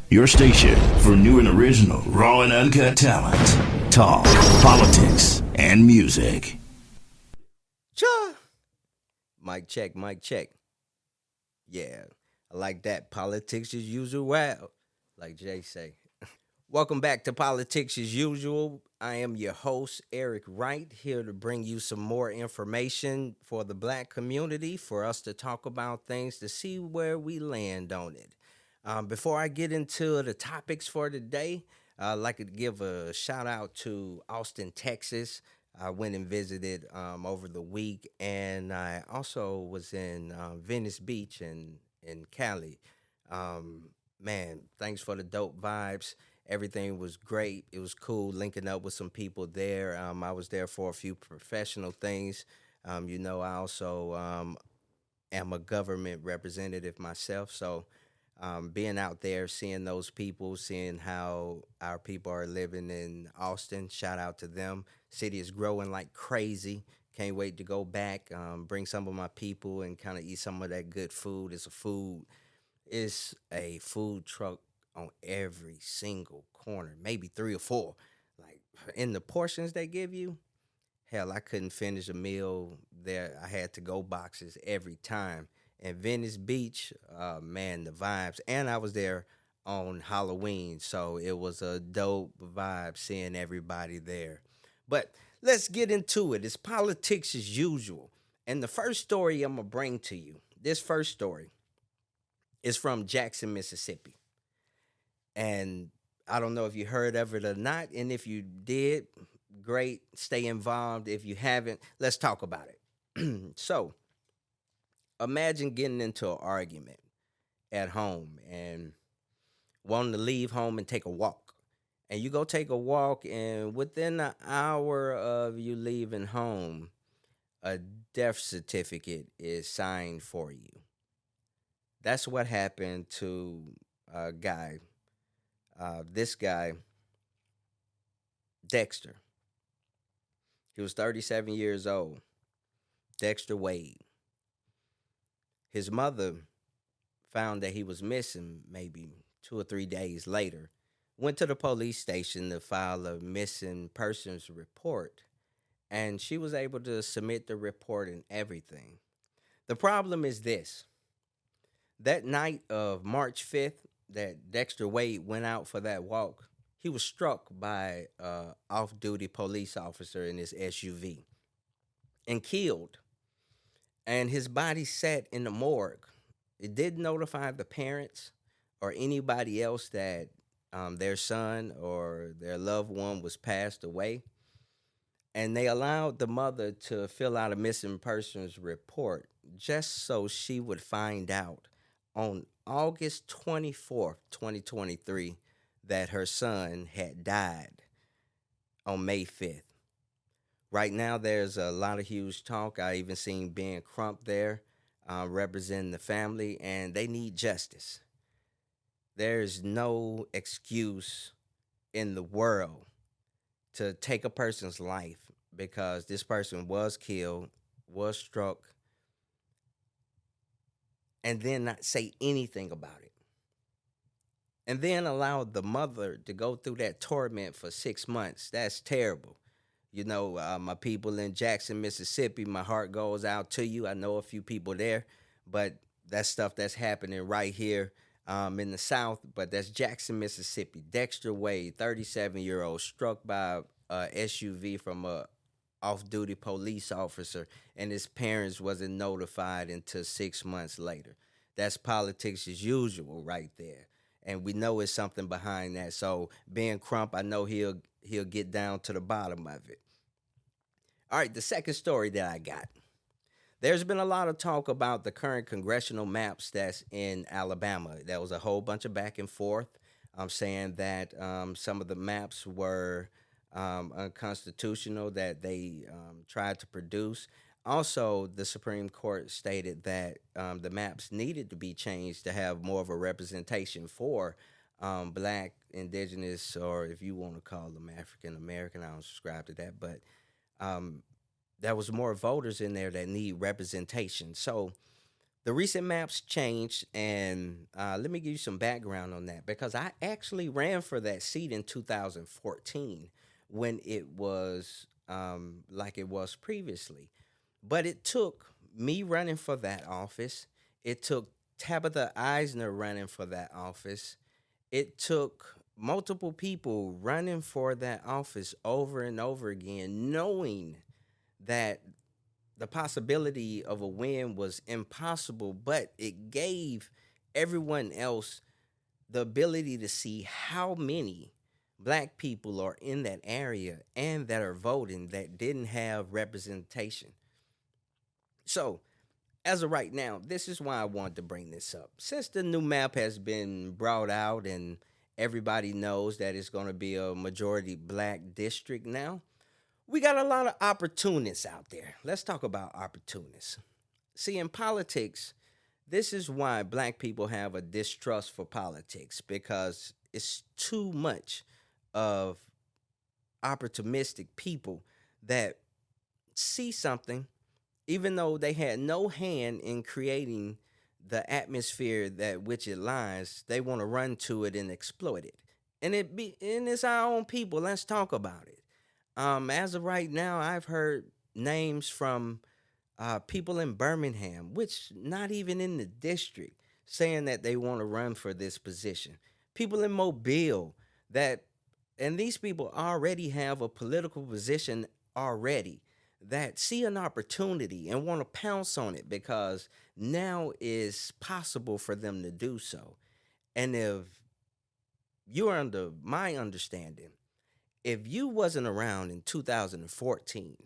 Your station for new and original, raw and uncut talent. Talk, politics, and music. Cha! Mic check, mic check. Yeah, I like that. Politics as usual. Wow, like Jay say. Welcome back to Politics as usual. I am your host, Eric Wright, here to bring you some more information for the black community, for us to talk about things, to see where we land on it. Before I get into the topics for today, I'd like to give a shout out to Austin, Texas. I went and visited over the week, and I also was in Venice Beach in Cali. Man, thanks for the dope vibes. Everything was great. It was cool linking up with some people there. I was there for a few professional things. I also am a government representative myself. So being out there, seeing those people, seeing how our people are living in Austin, shout out to them. City is growing like crazy. Can't wait to go back, bring some of my people and kind of eat some of that good food. It's a food truck on every single corner, maybe three or four. Like in the portions they give you, hell, I couldn't finish a meal there. I had to go boxes every time. And Venice Beach, man, the vibes. And I was there on Halloween, so it was a dope vibe seeing everybody there. But let's get into it. It's politics as usual. And the first story I'm going to bring to you, this first story is from Jackson, Mississippi. And I don't know if you heard of it or not. And if you did, great. Stay involved. If you haven't, let's talk about it. So imagine getting into an argument at home and wanting to leave home and take a walk. And you go take a walk, and within an hour of you leaving home, a death certificate is signed for you. That's what happened to a guy. This guy, Dexter, he was 37 years old. Dexter Wade. His mother found that he was missing maybe 2 or 3 days later. Went to the police station to file a missing persons report, and she was able to submit the report and everything. The problem is this: that night of March 5th, that Dexter Wade went out for that walk, he was struck by a off-duty police officer in his SUV and killed. And his body sat in the morgue. It didn't notify the parents or anybody else that their son or their loved one was passed away. And they allowed the mother to fill out a missing persons report just so she would find out on August 24th, 2023, that her son had died on May 5th. Right now, there's a lot of huge talk. I even seen Ben Crump there representing the family, and they need justice. There's no excuse in the world to take a person's life because this person was killed, was struck, and then not say anything about it. And then allow the mother to go through that torment for 6 months. That's terrible. My people in Jackson, Mississippi, my heart goes out to you. I know a few people there, but that's stuff that's happening right here in the South. But that's Jackson, Mississippi. Dexter Wade, 37-year-old, struck by a SUV from a off-duty police officer, and his parents wasn't notified until 6 months later. That's politics as usual right there. And we know it's something behind that. So Ben Crump, I know he'll get down to the bottom of it. All right, the second story that I got. There's been a lot of talk about the current congressional maps that's in Alabama. There was a whole bunch of back and forth. I'm saying that some of the maps were unconstitutional that they tried to produce. Also, the Supreme Court stated that the maps needed to be changed to have more of a representation for black, indigenous, or if you want to call them African American. I don't subscribe to that, but there was more voters in there that need representation. So The recent maps changed, and let me give you some background on that because I actually ran for that seat in 2014 when it was like it was previously. But it took me running for that office, it took Tabitha Eisner running for that office, it took multiple people running for that office over and over again, knowing that the possibility of a win was impossible, but it gave everyone else the ability to see how many black people are in that area and that are voting that didn't have representation. So, as of right now, this is why I wanted to bring this up. Since the new map has been brought out and everybody knows that it's going to be a majority black district now, we got a lot of opportunists out there. Let's talk about opportunists. See, in politics, this is why black people have a distrust for politics because it's too much of opportunistic people that see something, even though they had no hand in creating the atmosphere that which it lies, they want to run to it and exploit it. And it's our own people. Let's talk about it. As of right now, I've heard names from people in Birmingham, which not even in the district, saying that they want to run for this position. People in Mobile that, and these people already have a political position already that see an opportunity and want to pounce on it because now is possible for them to do so. And if you're under my understanding, if you wasn't around in 2014,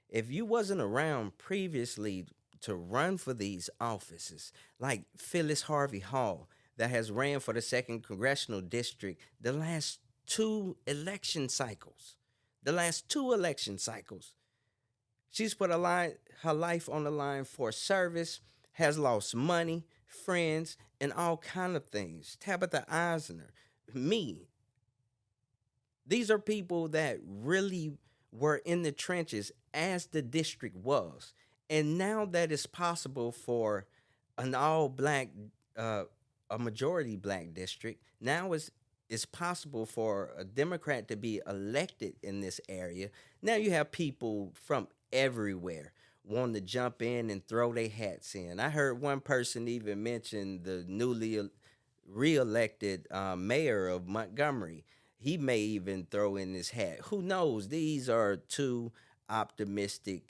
if you wasn't around previously to run for these offices, like Phyllis Harvey Hall, that has ran for the second congressional district the last the last two election cycles, she's put her life on the line for service, has lost money, friends, and all kind of things. Tabitha Eisner, me, these are people that really were in the trenches as the district was. And now that it's possible for an all black, uh, a majority black district, now it's possible for a Democrat to be elected in this area. Now you have people from everywhere wanting to jump in and throw their hats in. I heard one person even mention the newly reelected mayor of Montgomery. He may even throw in his hat. Who knows? These are two optimistic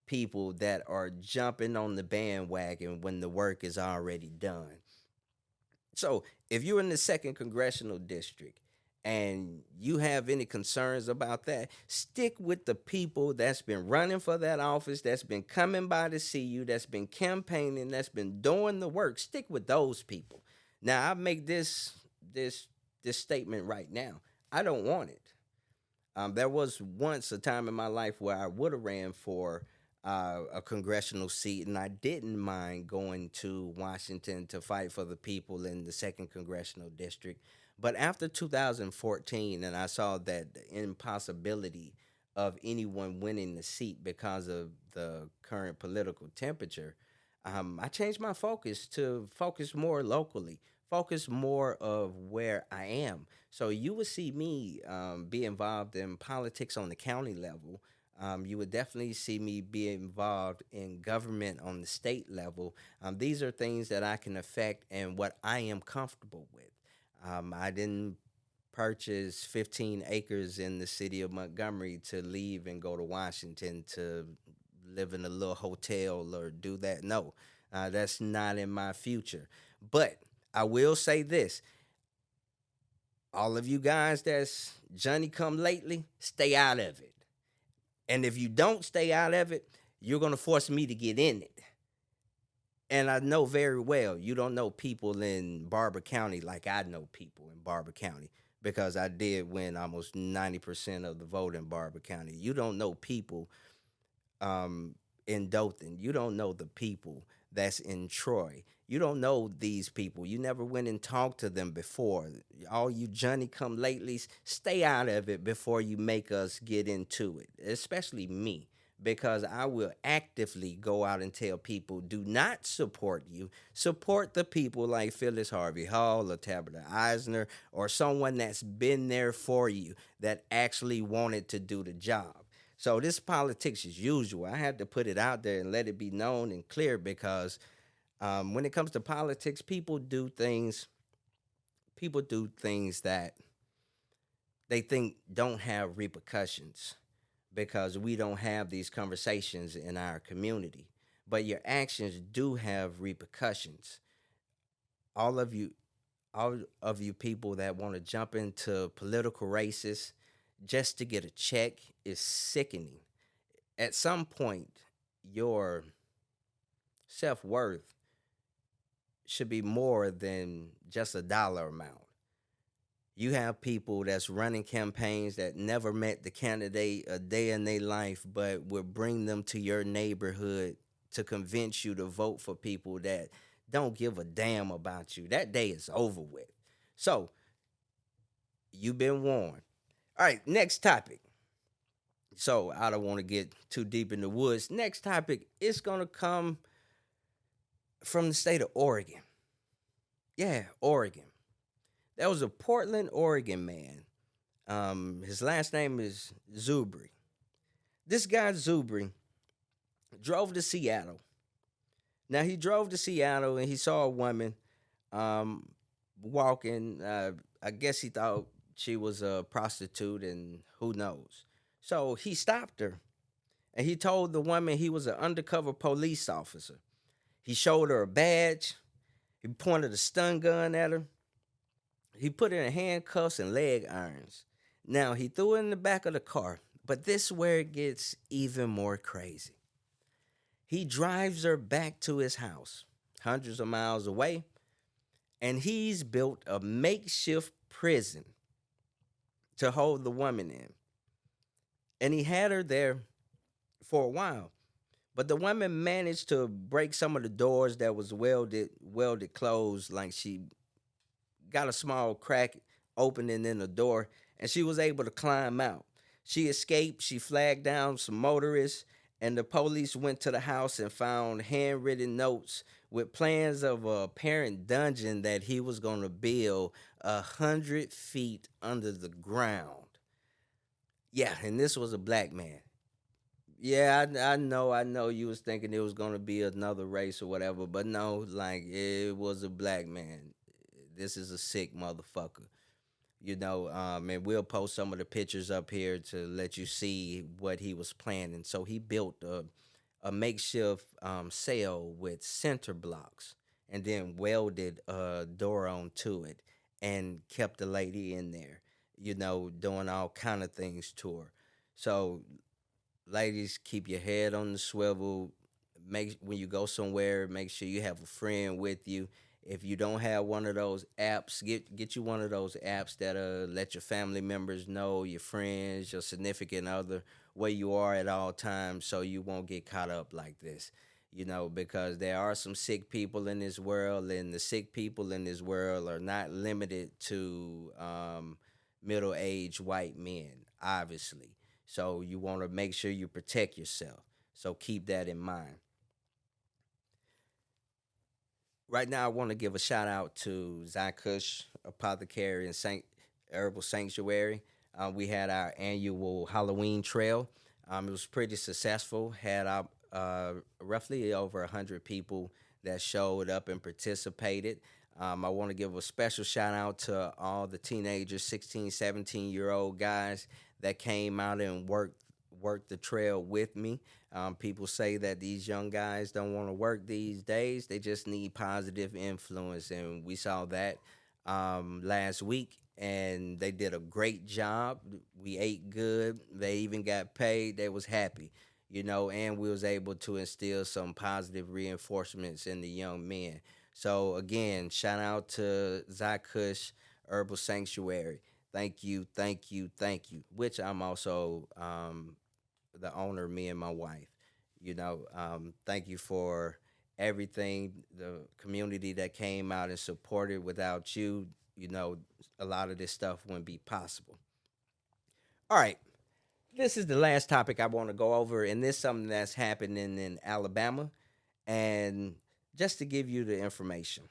people that are jumping on the bandwagon when the work is already done. So, if you're in the second congressional district and you have any concerns about that, stick with the people that's been running for that office, that's been coming by to see you, that's been campaigning, that's been doing the work. Stick with those people. Now, I make this statement right now. I don't want it. There was once a time in my life where I would have ran for a congressional seat, and I didn't mind going to Washington to fight for the people in the second congressional district. But after 2014, and I saw that the impossibility of anyone winning the seat because of the current political temperature, I changed my focus to focus more locally, focus more of where I am. So you would see me be involved in politics on the county level. You would definitely see me be involved in government on the state level. These are things that I can affect and what I am comfortable with. I didn't purchase 15 acres in the city of Montgomery to leave and go to Washington to live in a little hotel or do that. No, that's not in my future. But I will say this: all of you guys that's Johnny come lately, stay out of it. And if you don't stay out of it, you're going to force me to get in it. And I know very well you don't know people in Barber County like I know people in Barber County because I did win almost 90% of the vote in Barber County. You don't know people in Dothan. You don't know the people that's in Troy. You don't know these people. You never went and talked to them before. All you Johnny come latelys, stay out of it before you make us get into it, especially me, because I will actively go out and tell people do not support you. Support the people like Phyllis Harvey Hall or Tabitha Eisner or someone that's been there for you that actually wanted to do the job. So this politics as usual. I had to put it out there and let it be known and clear because when it comes to politics, people do things that they think don't have repercussions because we don't have these conversations in our community. But your actions do have repercussions. All of you, all of you people that want to jump into political races just to get a check is sickening. At some point, your self worth should be more than just a dollar amount. You have people that's running campaigns that never met the candidate a day in their life, but will bring them to your neighborhood to convince you to vote for people that don't give a damn about you. That day is over with. So, you've been warned. All right, next topic. So, I don't want to get too deep in the woods. Next topic is going to come from the state of Oregon. Yeah, Oregon. There was a Portland, Oregon man. His last name is Zubri. This guy Zubri drove to Seattle. Now he drove to Seattle and he saw a woman um, walking. I guess he thought she was a prostitute, and who knows. So he stopped her and he told the woman he was an undercover police officer. He showed her a badge. He pointed a stun gun at her. He put her in handcuffs and leg irons. Now he threw her in the back of the car, but this is where it gets even more crazy. He drives her back to his house, hundreds of miles away, and he's built a makeshift prison to hold the woman in. And he had her there for a while. But the woman managed to break some of the doors that was welded closed, like she got a small crack opening in the door, and she was able to climb out. She escaped. She flagged down some motorists, and the police went to the house and found handwritten notes with plans of a apparent dungeon that he was going to build 100 feet under the ground. Yeah, and this was a black man. Yeah, I know. You was thinking it was gonna be another race or whatever, but no, like it was a black man. This is a sick motherfucker, and we'll post some of the pictures up here to let you see what he was planning. So he built a makeshift cell with center blocks and then welded a door onto it and kept the lady in there, doing all kind of things to her. So ladies, keep your head on the swivel. Make when you go somewhere, make sure you have a friend with you. If you don't have one of those apps, get you one of those apps that let your family members know, your friends, your significant other, where you are at all times, so you won't get caught up like this. Because there are some sick people in this world, and the sick people in this world are not limited to middle-aged white men, obviously. So you want to make sure you protect yourself. So keep that in mind. Right now, I want to give a shout out to Zykush Apothecary and Saint Herbal Sanctuary. We had our annual Halloween trail. It was pretty successful. Had roughly over 100 people that showed up and participated. I want to give a special shout out to all the teenagers, 16, 17-year-old guys that came out and worked the trail with me. People say that these young guys don't want to work these days. They just need positive influence. And we saw that last week, and they did a great job. We ate good. They even got paid. They was happy, and we was able to instill some positive reinforcements in the young men. So again, shout out to Zykush Herbal Sanctuary. Thank you, thank you, thank you. Which I'm also the owner, me and my wife. Thank you for everything, the community that came out and supported. Without you, a lot of this stuff wouldn't be possible. All right, This is the last topic I want to go over, and this is something that's happening in Alabama. And just to give you the information,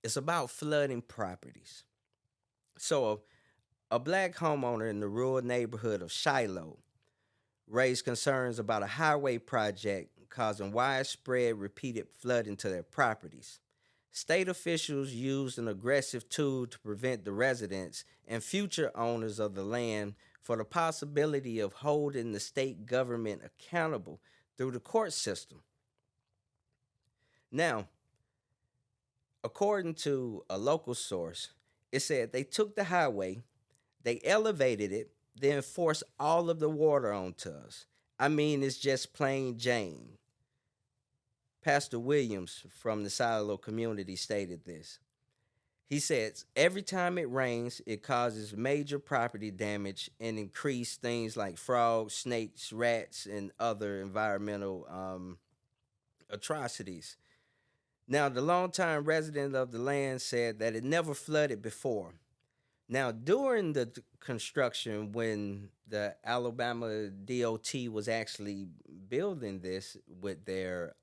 it's about flooding properties. So, a black homeowner in the rural neighborhood of Shiloh raised concerns about a highway project causing widespread repeated flooding to their properties. State officials used an aggressive tool to prevent the residents and future owners of the land for the possibility of holding the state government accountable through the court system. Now, according to a local source, it said they took the highway, they elevated it, then forced all of the water onto us. I mean, it's just plain Jane. Pastor Williams from the Silo community stated this. He says every time it rains, it causes major property damage and increase things like frogs, snakes, rats, and other environmental atrocities. Now, the longtime resident of the land said that it never flooded before. Now, during the construction, when the Alabama DOT was actually building this with their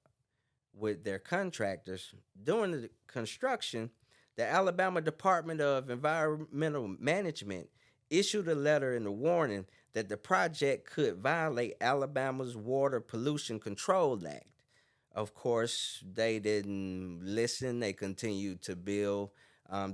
contractors, during the construction, the Alabama Department of Environmental Management issued a letter in a warning that the project could violate Alabama's Water Pollution Control Act. Of course, they didn't listen. They continued to build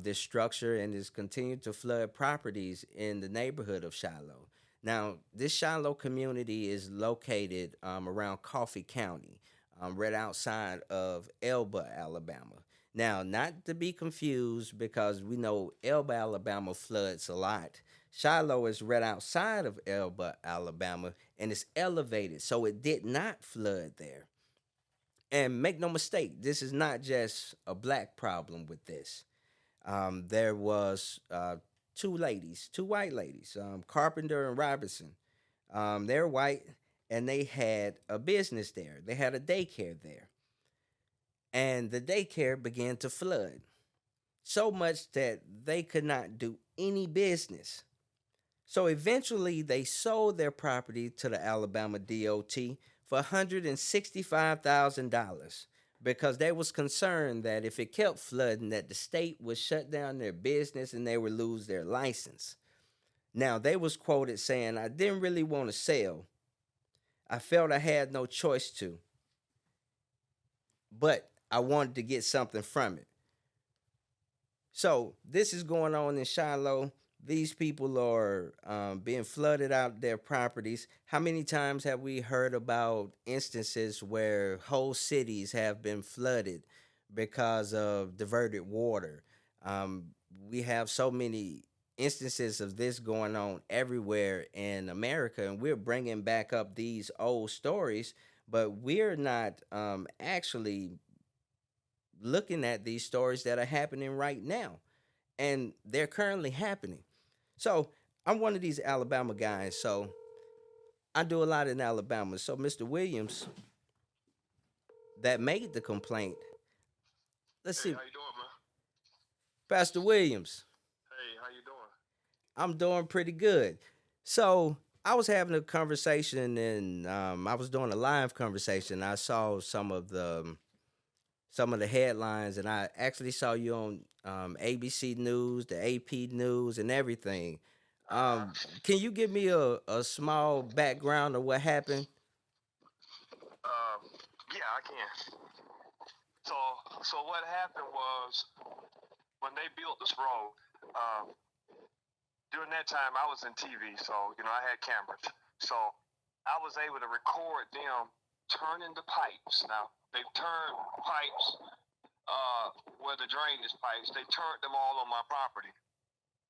this structure and has continued to flood properties in the neighborhood of Shiloh. Now, this Shiloh community is located around Coffee County, right outside of Elba, Alabama. Now, not to be confused because we know Elba, Alabama floods a lot. Shiloh is right outside of Elba, Alabama, and it's elevated, so it did not flood there. And make no mistake, this is not just a black problem with this. There was two white ladies, Carpenter and Robinson. They're white, and they had a business there. They had a daycare there, and the daycare began to flood so much that they could not do any business. So eventually, they sold their property to the Alabama DOT for $165,000 because they was concerned that if it kept flooding, that the state would shut down their business and they would lose their license. Now they was quoted saying, "I didn't really want to sell. I felt I had no choice to, but I wanted to get something from it." So this is going on in Shiloh. These people are being flooded out their properties. How many times have we heard about instances where whole cities have been flooded because of diverted water? Um, we have so many instances of this going on everywhere in America, and we're bringing back up these old stories, but we're not actually looking at these stories that are happening right now, and they're currently happening. So I'm one of these Alabama guys. So I do a lot in Alabama. So Mr. Williams, that made the complaint. Let's Hey, see, how you doing, man? Pastor Williams. Hey, how you doing? I'm doing pretty good. So I was having a conversation, and I was doing a live conversation. I saw some of the headlines, and I actually saw you on ABC News, the AP News, and everything. Uh-huh. Can you give me a small background of what happened? Um, yeah, I can. So, so what happened was when they built this road. Um, During that time, I was in TV, so I had cameras. So I was able to record them turning the pipes. Now they turned pipes where the drainage pipes. They turned them all on my property.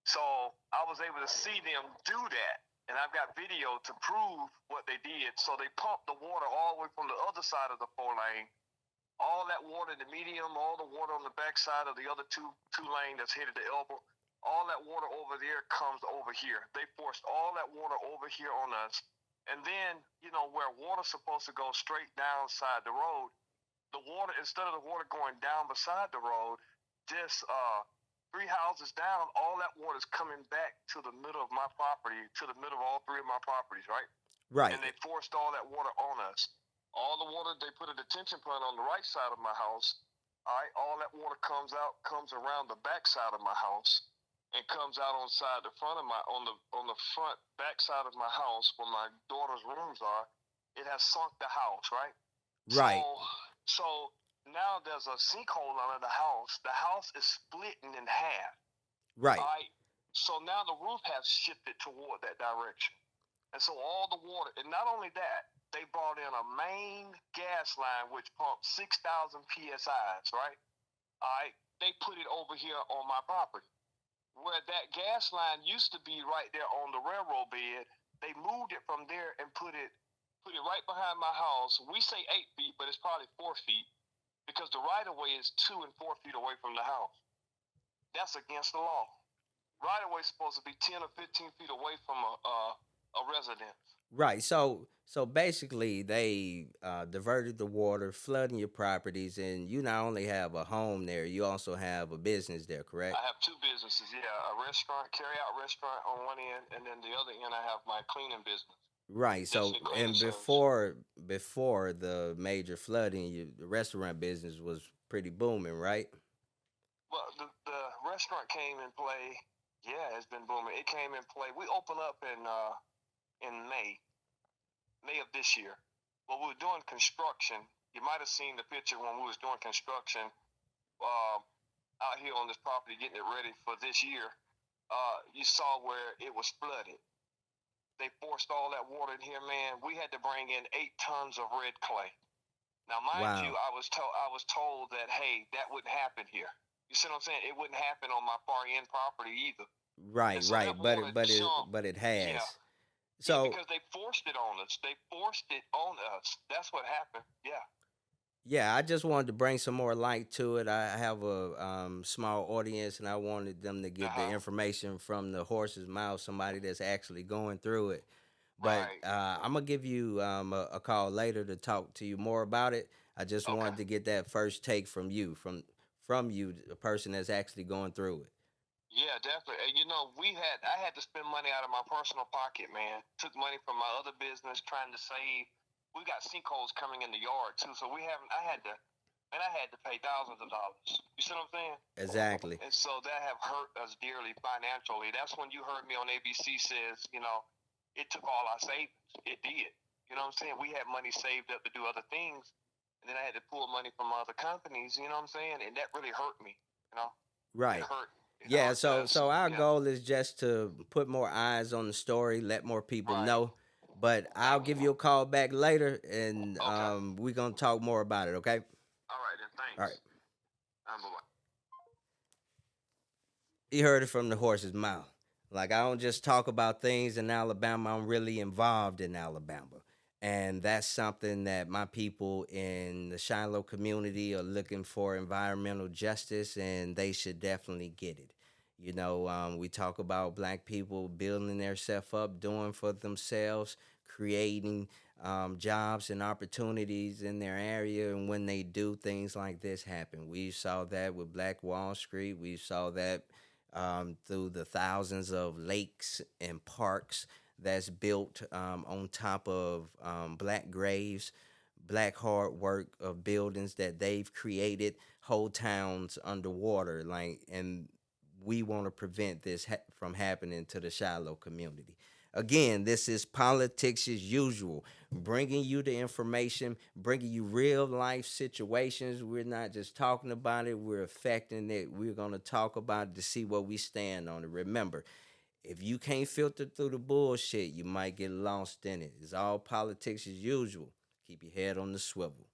So I was able to see them do that. And I've got video to prove what they did. So they pumped the water all the way from the other side of the 4 lane. All that water in the medium, all the water on the back side of the other two lane that's headed to Elbow, all that water over there comes over here. They forced all that water over here on us. And then, where water's supposed to go straight down side the road, the water, instead of the water going down beside the road, just Three houses down, all that water is coming back to the middle of my property, to the middle of all three of my properties, right? Right. And they forced all that water on us. All the water, they put a detention pond on the right side of my house. All right, all that water comes out, comes around the back side of my house, and comes out on side the front of my on the front back side of my house where my daughter's rooms are. It has sunk the house, right? So Right. so now there's a sinkhole under the house. The house is splitting in half. Right. All right. So now the roof has shifted toward that direction. And so all the water, and not only that, they brought in a main gas line which pumps 6,000 psi's, right? All right. They put it over here on my property. Where that gas line used to be right there on the railroad bed, they moved it from there and put it right behind my house. We say 8 feet, but it's probably 4 feet because the right of way is 2 and 4 feet away from the house. That's against the law. Right of way is supposed to be 10 or 15 feet away from a residence. Right. So basically, they diverted the water, flooding your properties, and you not only have a home there, you also have a business there, correct? I have two businesses. Yeah, a restaurant, carry out restaurant on one end, and then the other end I have my cleaning business. Right. So, Density cleaning and service. before the major flooding, the restaurant business was pretty booming, right? Well, the restaurant came in play. Yeah, it's been booming. It came in play. We opened up in May of this year. Well, we were doing construction. You might have seen the picture when we was doing construction uh, out here on this property, getting it ready for this year. You saw where it was flooded. They forced all that water in here, man. We had to bring in 8 tons of red clay. Now, mind you, Wow. I was told that hey, that wouldn't happen here. You see what I'm saying? It wouldn't happen on my far end property either. And Right. so that Right. But water it but it jumped. but it Yeah, has. yeah, So because they forced it on us. They forced it on us. That's what happened. Yeah. yeah, I just wanted to bring some more light to it. I have a small audience, and I wanted them to Uh get the huh. information from the horse's mouth, somebody that's actually going through it. But Right. I'm gonna give you a call later to talk to you more about it. I just Okay. wanted to get that first take from you, from you, the person that's actually going through it. Yeah, definitely. And I had to spend money out of my personal pocket, man. Took money from my other business trying to save. We got sinkholes coming in the yard too, so we haven't. I had to pay thousands of dollars. You see what I'm saying? Exactly. And so that have hurt us dearly financially. That's when you heard me on ABC says, it took all our savings. It did. You know what I'm saying? We had money saved up to do other things, and then I had to pull money from other companies. You know what I'm saying? And that really hurt me. You know, it Right. hurt. It Yeah, hurt so us. so our Yeah. goal is just to put more eyes on the story, let more people Right. know. But I'll give you a call back later, and Okay. we're gonna talk more about it. Okay. All right then. All right. Thanks. Bye. You heard it from the horse's mouth. Like, I don't just talk about things in Alabama, I'm really involved in Alabama. And that's something that my people in the Shiloh community are looking for environmental justice, and they should definitely get it. We talk about black people building themselves up, doing for themselves, creating jobs and opportunities in their area. And when they do, things like this happen. We saw that with Black Wall Street. We saw that through the thousands of lakes and parks that's built on top of black graves, black hard work of buildings that they've created, whole towns underwater. And we want to prevent this from happening to the Shiloh community. Again, this is politics as usual, bringing you the information, bringing you real life situations. We're not just talking about it, we're affecting it. We're going to talk about it to see where we stand on it. Remember, if you can't filter through the bullshit, you might get lost in it. It's all politics as usual. Keep your head on the swivel.